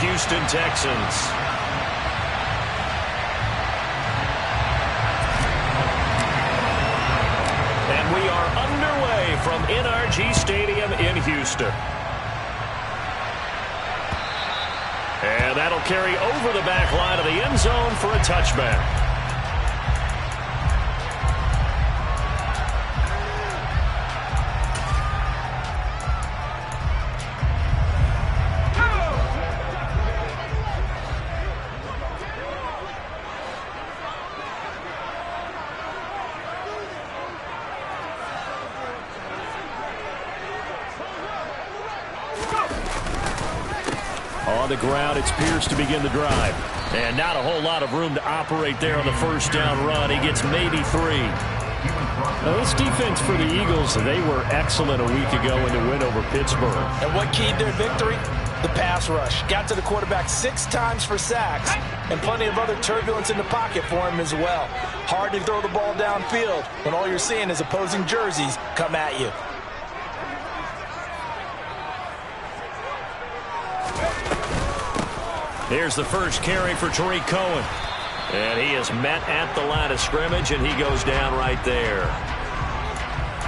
Houston Texans. And we are underway from NRG Stadium in Houston. And that'll carry over the back line of the end zone for a touchback. On the ground, it's Pierce to begin the drive. And not a whole lot of room to operate there on the first down run. He gets maybe 3. Now, this defense for the Eagles, they were excellent a week ago in the win over Pittsburgh. And what keyed their victory? The pass rush. Got to the quarterback 6 times for sacks, and plenty of other turbulence in the pocket for him as well. Hard to throw the ball downfield when all you're seeing is opposing jerseys come at you. Here's the first carry for Tariq Cohen. And he is met at the line of scrimmage, and he goes down right there.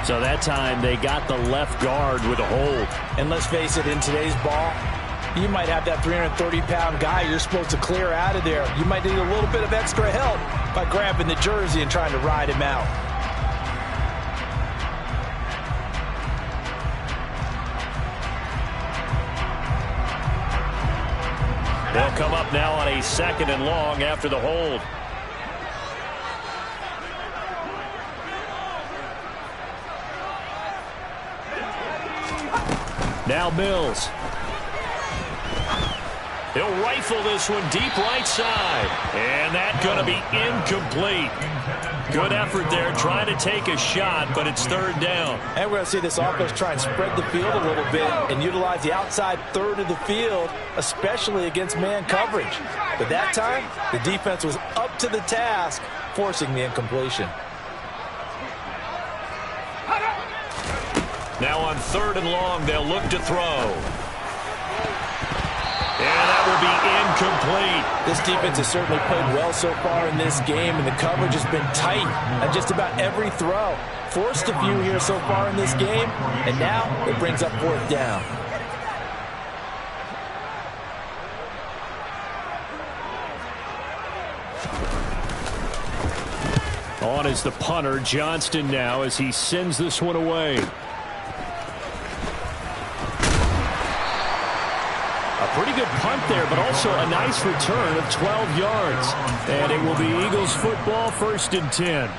So that time they got the left guard with a hold. And let's face it, in today's ball, you might have that 330-pound guy you're supposed to clear out of there. You might need a little bit of extra help by grabbing the jersey and trying to ride him out. They'll come up now on a 2nd and long after the hold. Now Mills. He'll rifle this one deep right side. And that's going to be incomplete. Good effort there, trying to take a shot, but it's 3rd down. And we're going to see this offense try and spread the field a little bit and utilize the outside third of the field, especially against man coverage. But that time, the defense was up to the task, forcing the incompletion. Now on 3rd and long, they'll look to throw. And that will be incomplete. This defense has certainly played well so far in this game, and the coverage has been tight on just about every throw. Forced a few here so far in this game, and now it brings up 4th down. On is the punter, Johnston, now as he sends this one away. Pretty good punt there, but also a nice return of 12 yards. And it will be Eagles football, 1st and 10.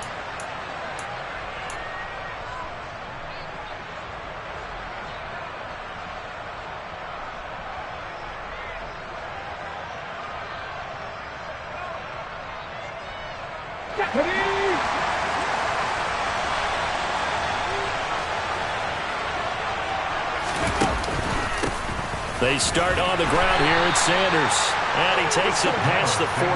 They start on the ground here. It's Sanders. And he takes it past the 45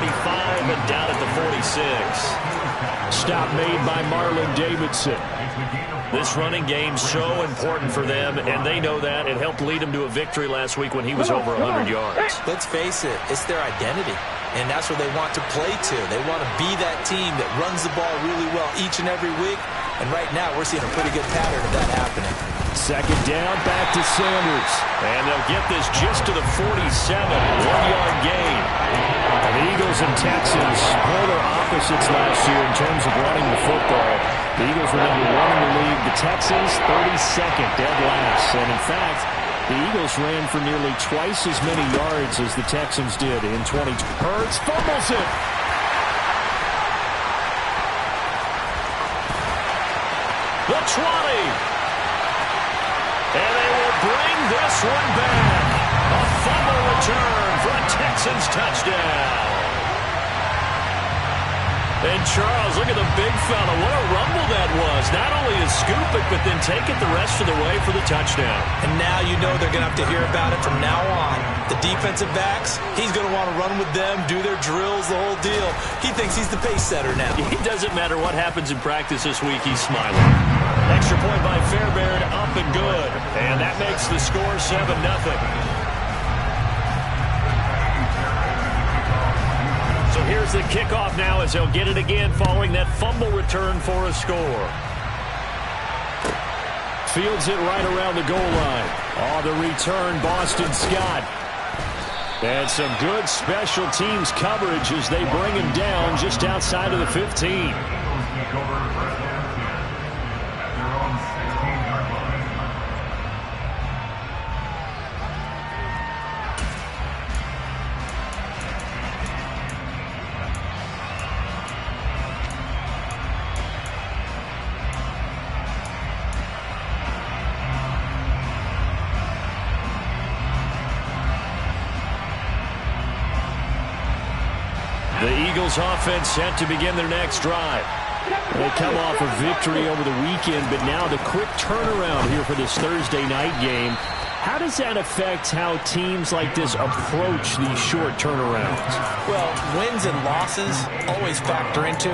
and down at the 46. Stop made by Marlon Davidson. This running game's so important for them, and they know that. It helped lead them to a victory last week when he was over 100 yards. Let's face it, it's their identity, and that's where they want to play to. They want to be that team that runs the ball really well each and every week, and right now we're seeing a pretty good pattern of that happening. 2nd down, back to Sanders. And they'll get this just to the 47, 1-yard gain. The Eagles and Texans polar opposites last year in terms of running the football. The Eagles were number 1 in the league. The Texans, 32nd, dead last. And in fact, the Eagles ran for nearly twice as many yards as the Texans did in 2020. Hurts fumbles it. The 20. And they will bring this one back. A fumble return for a Texans touchdown. And Charles, look at the big fella. What a rumble that was. Not only to scoop it, but then take it the rest of the way for the touchdown. And now you know they're going to have to hear about it from now on. The defensive backs, he's going to want to run with them, do their drills, the whole deal. He thinks he's the pace setter now. It doesn't matter what happens in practice this week, he's smiling. Extra point by Fairbairn, up and good. And that makes the score 7-0. Here's the kickoff now as they'll get it again following that fumble return for a score. Fields it right around the goal line. On the return, Boston Scott. And some good special teams coverage as they bring him down just outside of the 15. The Eagles offense set to begin their next drive. They come off a victory over the weekend, but now the quick turnaround here for this Thursday night game. How does that affect how teams like this approach these short turnarounds? Well, wins and losses always factor into,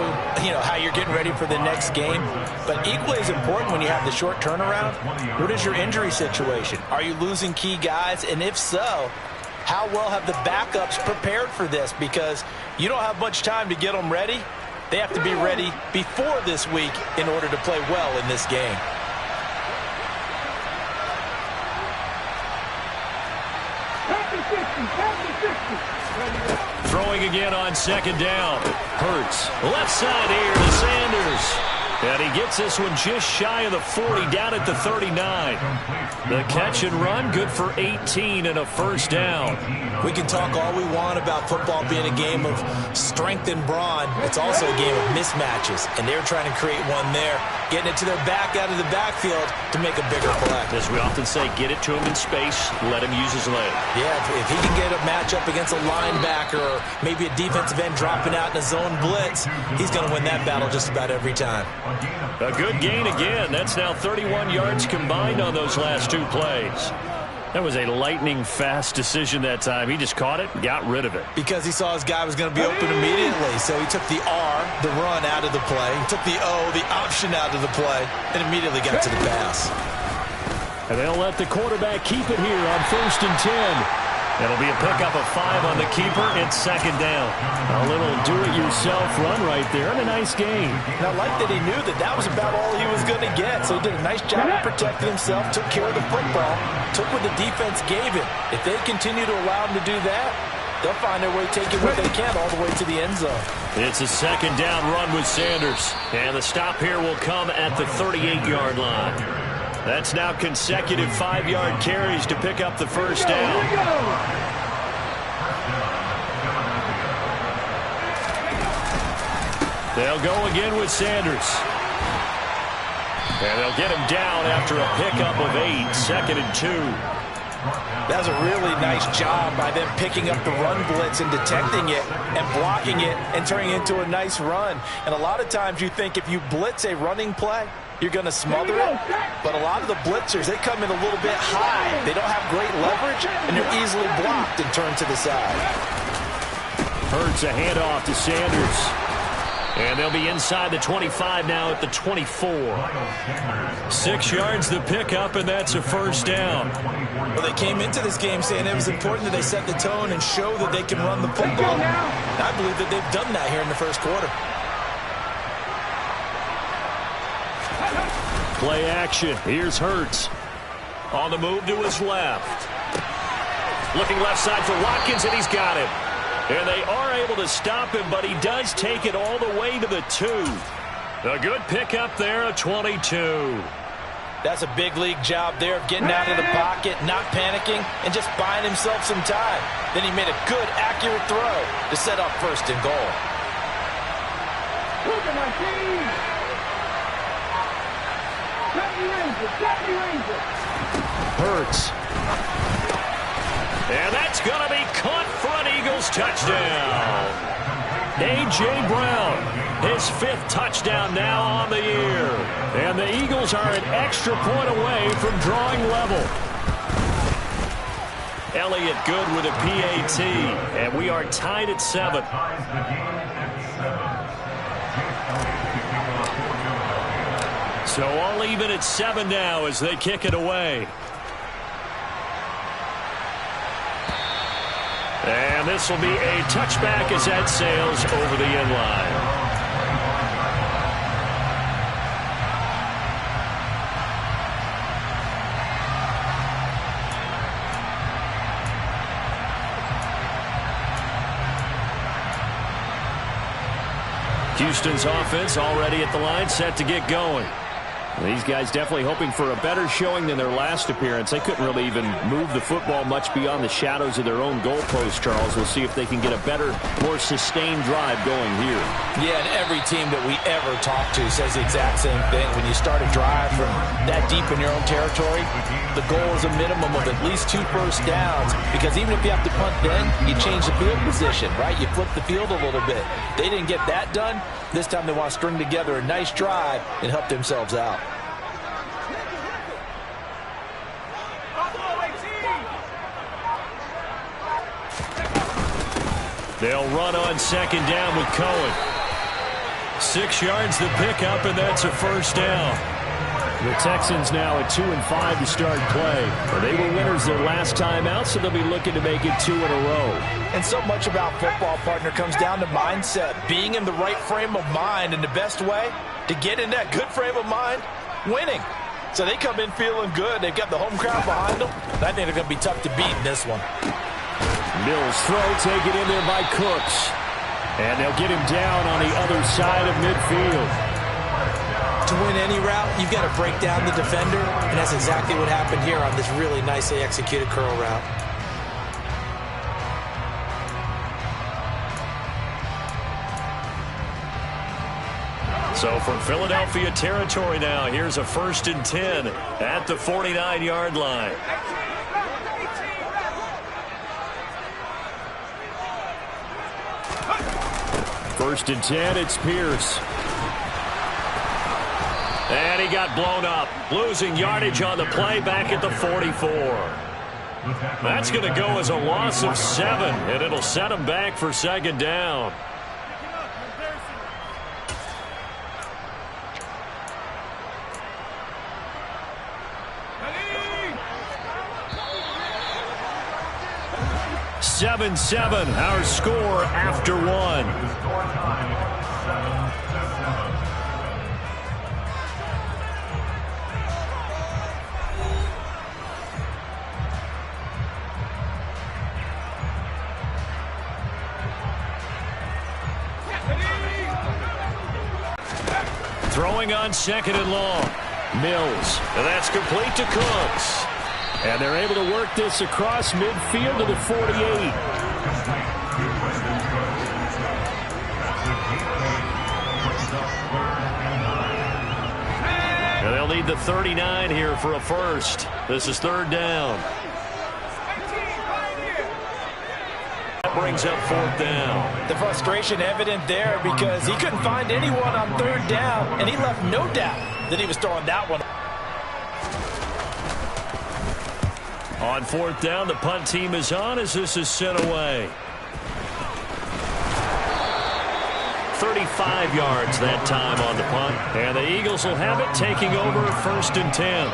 how you're getting ready for the next game. But equally as important when you have the short turnaround, what is your injury situation? Are you losing key guys? And if so, how well have the backups prepared for this? Because you don't have much time to get them ready. They have to be ready before this week in order to play well in this game. Throwing again on second down. Hurts. Left side here to Sanders. And he gets this one just shy of the 40, down at the 39. The catch and run, good for 18 and a first down. We can talk all we want about football being a game of strength and brawn. It's also a game of mismatches, and they're trying to create one there, getting it to their back out of the backfield to make a bigger play. As we often say, get it to him in space, let him use his leg. Yeah, if he can get a matchup against a linebacker or maybe a defensive end dropping out in a zone blitz, he's going to win that battle just about every time. A good gain again. That's now 31 yards combined on those last two plays. That was a lightning-fast decision that time. He just caught it and got rid of it. Because he saw his guy was going to be open immediately. So he took the R, the run, out of the play. He took the O, the option, out of the play, and immediately got to the pass. And they'll let the quarterback keep it here on 1st and 10. It'll be a pickup of 5 on the keeper. It's second down. A little do-it-yourself run right there and a nice gain. And I like that he knew that was about all he was going to get. So he did a nice job of protecting himself, took care of the football, took what the defense gave him. If they continue to allow him to do that, they'll find their way taking what they can all the way to the end zone. It's a second down run with Sanders. And the stop here will come at the 38-yard line. That's now consecutive 5-yard carries to pick up the first down. They'll go again with Sanders. And they'll get him down after a pickup of 8, 2nd and 2. That was a really nice job by them picking up the run blitz and detecting it and blocking it and turning it into a nice run. And a lot of times you think if you blitz a running play, you're going to smother it. But a lot of the blitzers, they come in a little bit high. They don't have great leverage, and they're easily blocked and turned to the side. Hurts a handoff to Sanders. And they'll be inside the 25 now at the 24. 6 yards the pickup, and that's a first down. Well, they came into this game saying it was important that they set the tone and show that they can run the football. And I believe that they've done that here in the first quarter. Play action. Here's Hurts. On the move to his left. Looking left side for Watkins, and he's got him. And they are able to stop him, but he does take it all the way to the 2. A good pickup there, a 22. That's a big league job there of getting out of the pocket, not panicking, and just buying himself some time. Then he made a good, accurate throw to set up 1st and goal. Look at my team! Hurts. And that's going to be caught for an Eagles touchdown. A.J. Brown, his 5th touchdown now on the year. And the Eagles are an extra point away from drawing level. Elliott good with a PAT. And we are tied at 7. So all even at 7 now as they kick it away. And this will be a touchback as that sails over the end line. Houston's offense already at the line, set to get going. These guys definitely hoping for a better showing than their last appearance. They couldn't really even move the football much beyond the shadows of their own goalpost, Charles. We'll see if they can get a better, more sustained drive going here. Yeah, and every team that we ever talk to says the exact same thing. When you start a drive from that deep in your own territory, the goal is a minimum of at least 2 first downs, because even if you have to punt then, you change the field position, right? You flip the field a little bit. They didn't get that done. This time they want to string together a nice drive and help themselves out. They'll run on second down with Cohen. 6 yards the pickup, and that's a first down. The Texans now at 2-5 to start play. They were winners their last time out, so they'll be looking to make it 2 in a row. And so much about football, partner, comes down to mindset. Being in the right frame of mind, and the best way to get in that good frame of mind, winning. So they come in feeling good. They've got the home crowd behind them. And I think they're going to be tough to beat in this one. Mills throw taken in there by Cooks. And they'll get him down on the other side of midfield. To win any route, you've got to break down the defender, and that's exactly what happened here on this really nicely executed curl route. So from Philadelphia territory now, here's a 1st and 10 at the 49-yard line. First and 10, it's Pierce. And he got blown up, losing yardage on the play back at the 44. That's going to go as a loss of 7, and it'll set him back for second down. Seven, our score after 1. Throwing on second and long. Mills. And that's complete to Cooks. And they're able to work this across midfield to the 48. And they'll need the 39 here for a first. This is 3rd down. That brings up 4th down. The frustration evident there because he couldn't find anyone on 3rd down, and he left no doubt that he was throwing that one. On 4th down, the punt team is on as this is sent away. 35 yards that time on the punt. And the Eagles will have it, taking over 1st and 10.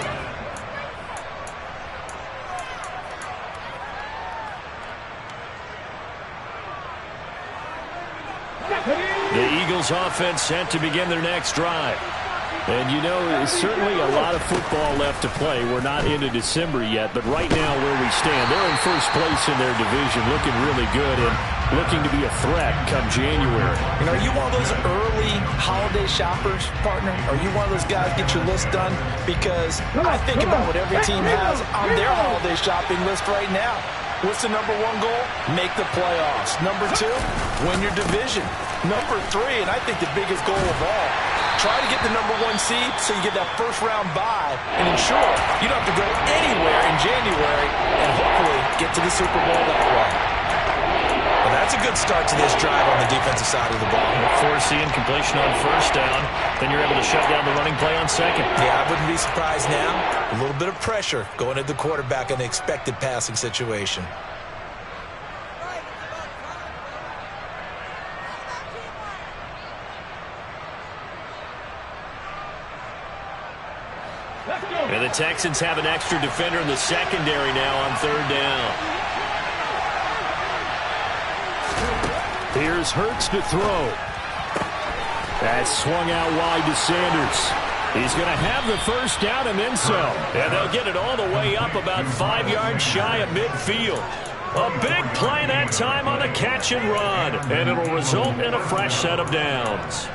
The Eagles offense set to begin their next drive. And, you know, there's certainly a lot of football left to play. We're not into December yet, but right now where we stand, they're in first place in their division, looking really good and looking to be a threat come January. And are you one of those early holiday shoppers, partner? Are you one of those guys get your list done? Because I think about what every team has on their holiday shopping list right now. What's the number 1 goal? Make the playoffs. Number 2, win your division. Number 3, and I think the biggest goal of all, try to get the number 1 seed so you get that first-round bye and ensure you don't have to go anywhere in January and hopefully get to the Super Bowl that way. Well, that's a good start to this drive on the defensive side of the ball. Forcing completion on 1st down, then you're able to shut down the running play on 2nd. Yeah, I wouldn't be surprised now. A little bit of pressure going at the quarterback in the expected passing situation. And the Texans have an extra defender in the secondary now on 3rd down. Here's Hurts to throw. That's swung out wide to Sanders. He's going to have the first down and then some. And they'll get it all the way up about 5 yards shy of midfield. A big play that time on the catch and run. And it'll result in a fresh set of downs.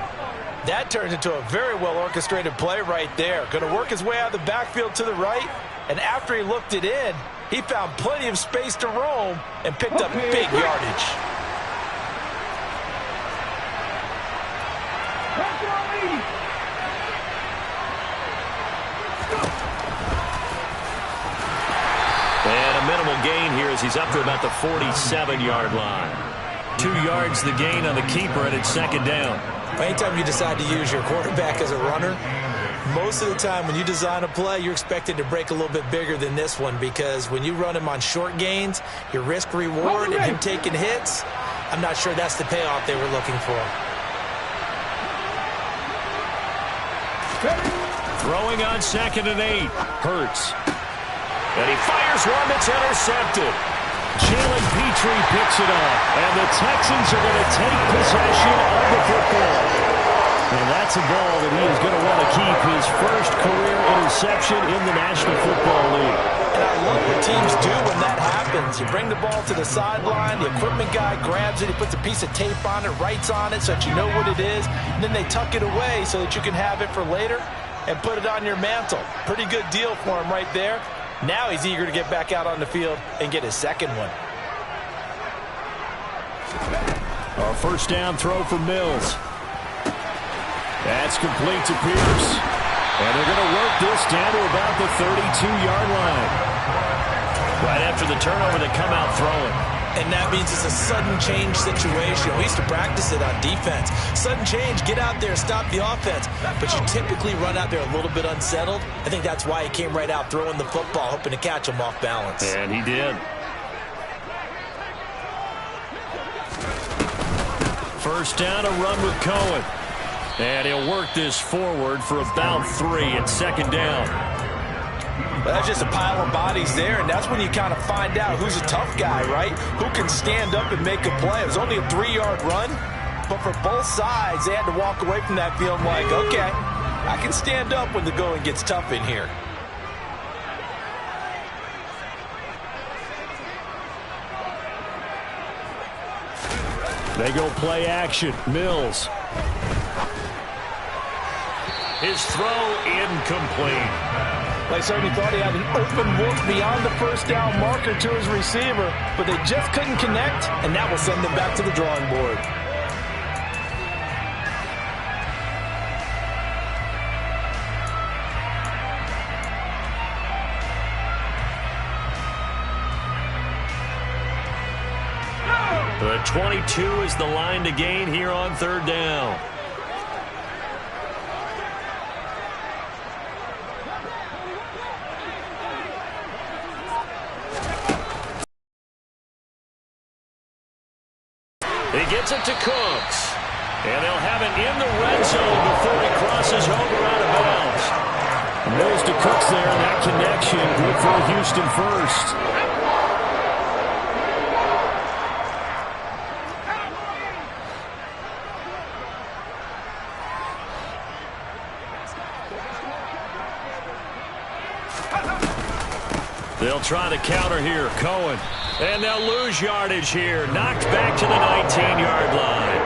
That turns into a very well-orchestrated play right there. Going to work his way out of the backfield to the right. And after he looked it in, he found plenty of space to roam and picked up big yardage. And a minimal gain here as he's up to about the 47-yard line. 2 yards the gain on the keeper, and it's second down. Anytime you decide to use your quarterback as a runner, most of the time when you design a play, you're expected to break a little bit bigger than this one, because when you run him on short gains, your risk-reward and him taking hits, I'm not sure that's the payoff they were looking for. Throwing on 2nd and 8. Hurts. And he fires one that's intercepted. Jalen Petrie picks it up. And the Texans are going to take possession of the football. And that's a ball that he is going to want to keep, his first career interception in the National Football League. And I love what teams do when that happens. You bring the ball to the sideline, the equipment guy grabs it, he puts a piece of tape on it, writes on it so that you know what it is, and then they tuck it away so that you can have it for later and put it on your mantle. Pretty good deal for him right there. Now he's eager to get back out on the field and get his second one. A first down throw for Mills. That's complete to Pierce. And they're going to work this down to about the 32-yard line. Right after the turnover, they come out throwing. And that means it's a sudden change situation. We used to practice it on defense. Sudden change, get out there, stop the offense. But you typically run out there a little bit unsettled. I think that's why he came right out throwing the football, hoping to catch him off balance. And he did. First down, a run with Cohen. And he'll work this forward for about 3 at second down. Well, that's just a pile of bodies there, and that's when you kind of find out who's a tough guy, right? Who can stand up and make a play. It was only a 3-yard run, but for both sides, they had to walk away from that feeling like, okay, I can stand up when the going gets tough in here. They go play action. Mills. His throw incomplete. They certainly thought he had an open look beyond the first down marker to his receiver, but they just couldn't connect, and that will send them back to the drawing board. The 22 is the line to gain here on third down. He gets it to Cooks. And they'll have it in the red zone before he crosses over out of bounds. Mills to Cooks there, and that connection good for Houston first. They'll try to counter here. Cohen. And they'll lose yardage here. Knocked back to the 19-yard line.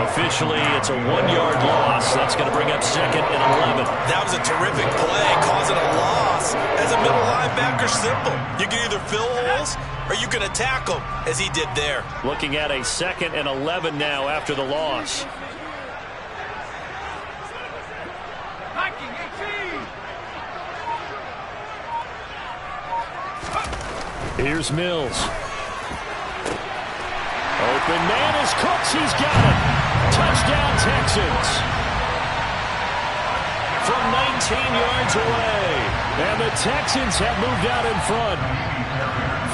Officially, it's a 1-yard loss. That's going to bring up second and 11. That was a terrific play, causing a loss. As a middle linebacker, simple. You can either fill holes or you can attack them, as he did there. Looking at a second and 11 now after the loss. Here's Mills. Open man is Cooks. He's got it. Touchdown, Texans. From 19 yards away. And the Texans have moved out in front.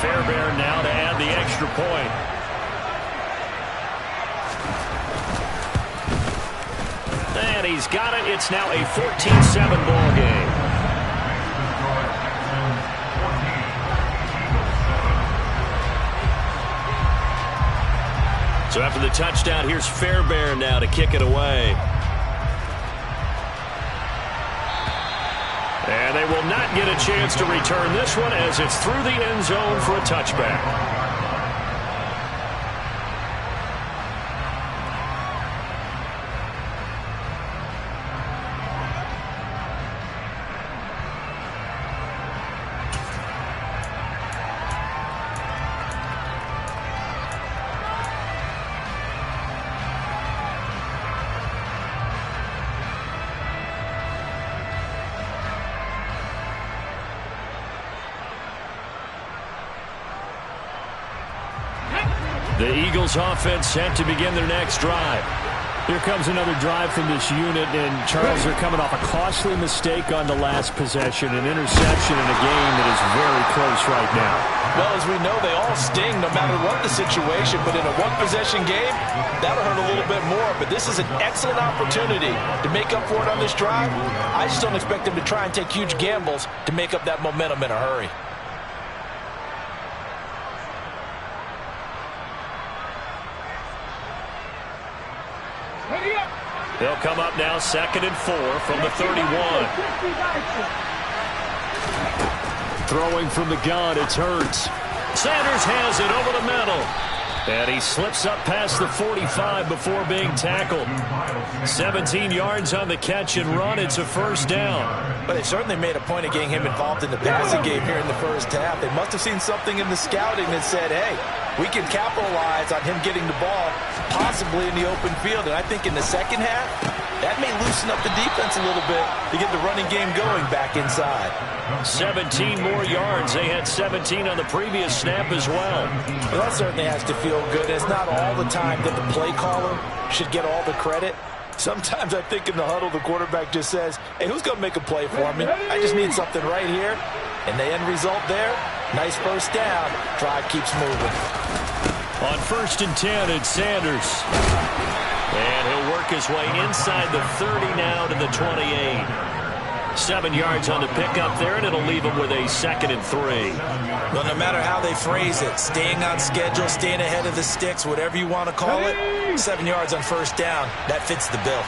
Fairbairn now to add the extra point. And he's got it. It's now a 14-7 ball game. So after the touchdown, here's Fairbairn now to kick it away. And they will not get a chance to return this one as it's through the end zone for a touchback. The Eagles offense set to begin their next drive. Here comes another drive from this unit, and Charles, they're coming off a costly mistake on the last possession, an interception in a game that is very close right now. Well, as we know, they all sting no matter what the situation, but in a one-possession game, that'll hurt a little bit more. But this is an excellent opportunity to make up for it on this drive. I just don't expect them to try and take huge gambles to make up that momentum in a hurry. They'll come up now 2nd and 4 from the 31. Throwing from the gun, it's Hurts. Sanders has it over the middle. And he slips up past the 45 before being tackled. 17 yards on the catch and run. It's a first down. But they certainly made a point of getting him involved in the passing game here in the first half. They must have seen something in the scouting that said, hey, we can capitalize on him getting the ball possibly in the open field. And I think in the second half, that may loosen up the defense a little bit to get the running game going back inside. 17 more yards. They had 17 on the previous snap as well. Well, that certainly has to feel good. It's not all the time that the play caller should get all the credit. Sometimes I think in the huddle, the quarterback just says, hey, who's going to make a play for me? I just need something right here. And the end result there, nice first down. Drive keeps moving. On 1st and 10, it's Sanders. And he'll work his way inside the 30 now to the 28. 7 yards on the pickup there, and it'll leave him with a 2nd and 3. Well, no matter how they phrase it, staying on schedule, staying ahead of the sticks, whatever you want to call it, 7 yards on first down, that fits the bill.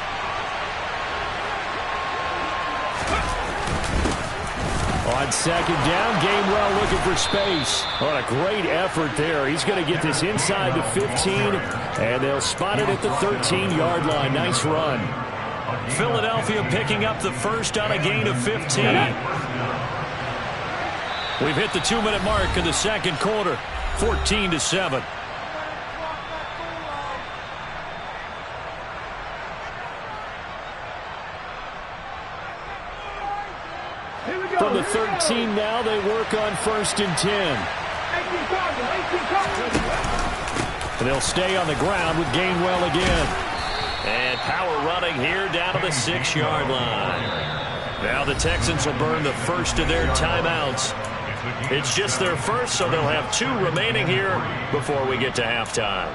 On 2nd down, Gainwell looking for space. What a great effort there. He's going to get this inside the 15, and they'll spot it at the 13-yard line. Nice run. Philadelphia picking up the first on a gain of 15. We've hit the 2-minute mark in the second quarter, 14-7. From the 13 now, they work on 1st and 10. And they'll stay on the ground with Gainwell again. And power running here down to the 6-yard line. Now the Texans will burn the first of their timeouts. It's just their first, so they'll have 2 remaining here before we get to halftime.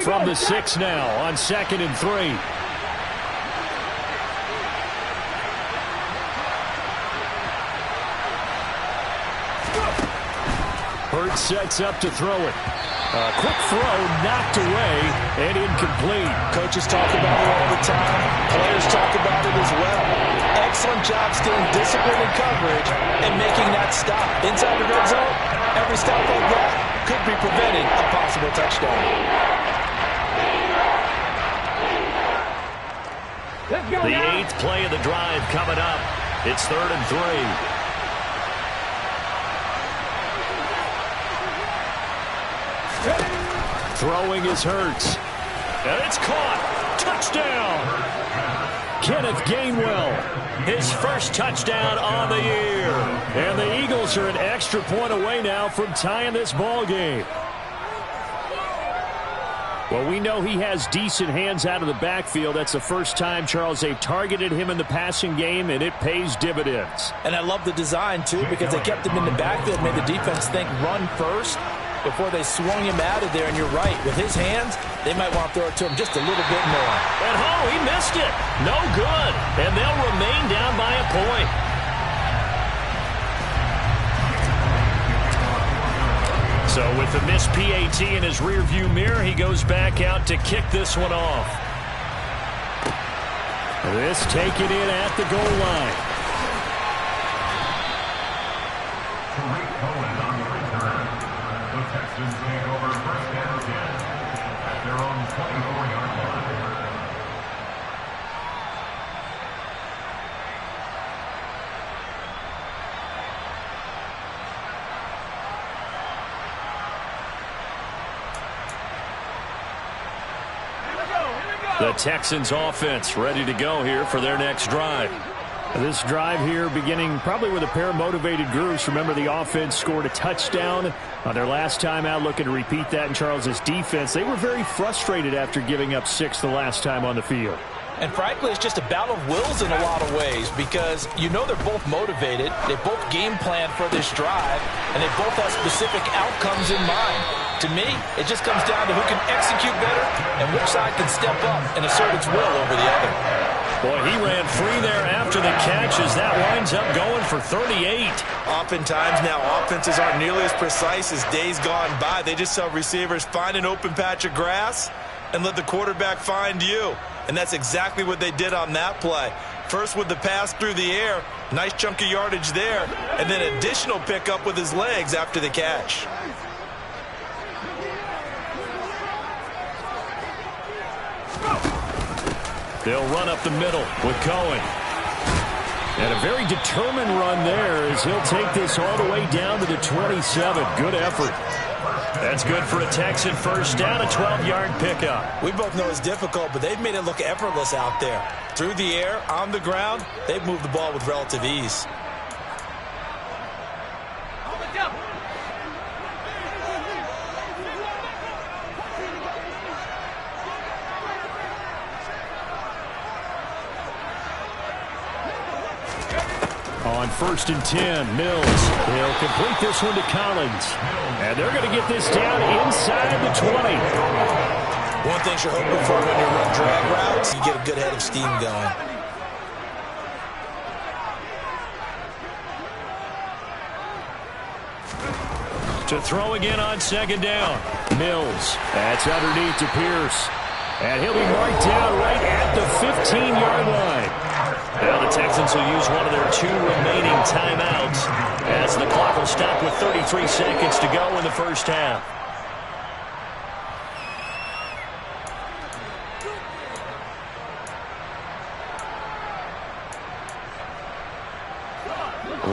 From the 6 now on 2nd and 3. Hurts sets up to throw it. A quick throw knocked away and incomplete. Coaches talk about it all the time. Players talk about it as well. Excellent job staying disciplined in coverage and making that stop. Inside the red zone, every stop like that could be preventing a possible touchdown. The 8th play of the drive coming up. It's 3rd and 3. Throwing is Hurts. And it's caught. Touchdown. Kenneth Gainwell. His first touchdown on the year. And the Eagles are an extra point away now from tying this ball game. Well, we know he has decent hands out of the backfield. That's the first time, Charles, they've targeted him in the passing game, and it pays dividends. And I love the design, too, because they kept him in the backfield, made the defense think run first before they swung him out of there. And you're right, with his hands, they might want to throw it to him just a little bit more. And he missed it. No good. And they'll remain down by a point. So with the missed PAT in his rearview mirror, he goes back out to kick this one off. This taken in at the goal line. Tariq Cohen on the return. The Texans take over first and 10 at their own 24-yard line. The Texans offense ready to go here for their next drive. This drive here beginning probably with a pair of motivated groups. Remember, the offense scored a touchdown on their last time out, looking to repeat that in Charles's defense. They were very frustrated after giving up 6 the last time on the field. And frankly, it's just a battle of wills in a lot of ways because you know they're both motivated. They both game plan for this drive, and they both have specific outcomes in mind. To me, it just comes down to who can execute better and which side can step up and assert its will over the other. Boy, he ran free there after the catch as that winds up going for 38. Oftentimes now, offenses aren't nearly as precise as days gone by. They just tell receivers, find an open patch of grass and let the quarterback find you. And that's exactly what they did on that play. First with the pass through the air, nice chunk of yardage there, and then additional pickup with his legs after the catch. They'll run up the middle with Cohen. And a very determined run there as he'll take this all the way down to the 27. Good effort. That's good for a Texan first down, a 12-yard pickup. We both know it's difficult, but they've made it look effortless out there. Through the air, on the ground, they've moved the ball with relative ease. On 1st and 10, Mills. He'll complete this one to Collins. And they're going to get this down inside the 20. One thing you're hoping for when you run drag routes, you get a good head of steam going. To throw again on 2nd down. Mills. That's underneath to Pierce. And he'll be marked down right at the 15-yard line. Now the Texans will use one of their 2 remaining timeouts as the clock will stop with 33 seconds to go in the first half.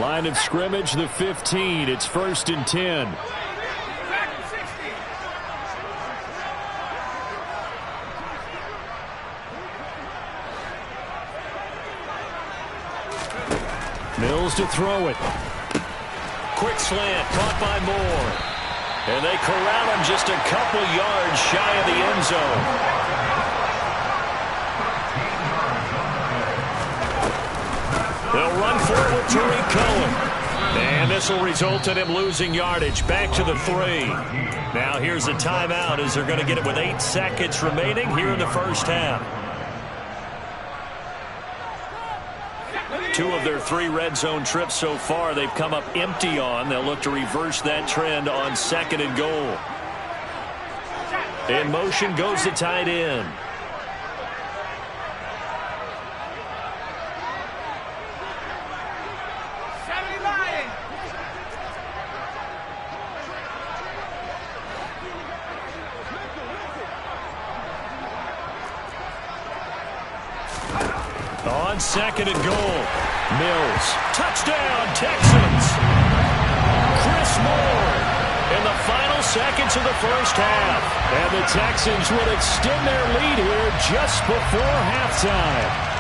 Line of scrimmage, the 15. It's 1st and 10. Mills to throw it. Quick slant, caught by Moore. And they corral him just a couple yards shy of the end zone. They'll run for it with Tariq Cohen. And this will result in him losing yardage back to the 3. Now here's a timeout as they're going to get it with 8 seconds remaining here in the first half. 2 of their 3 red zone trips so far they've come up empty on. They'll look to reverse that trend on 2nd and goal. In motion goes the tight end. On 2nd and goal. Mills. Touchdown, Texans. Chris Moore in the final seconds of the first half. And the Texans will extend their lead here just before halftime.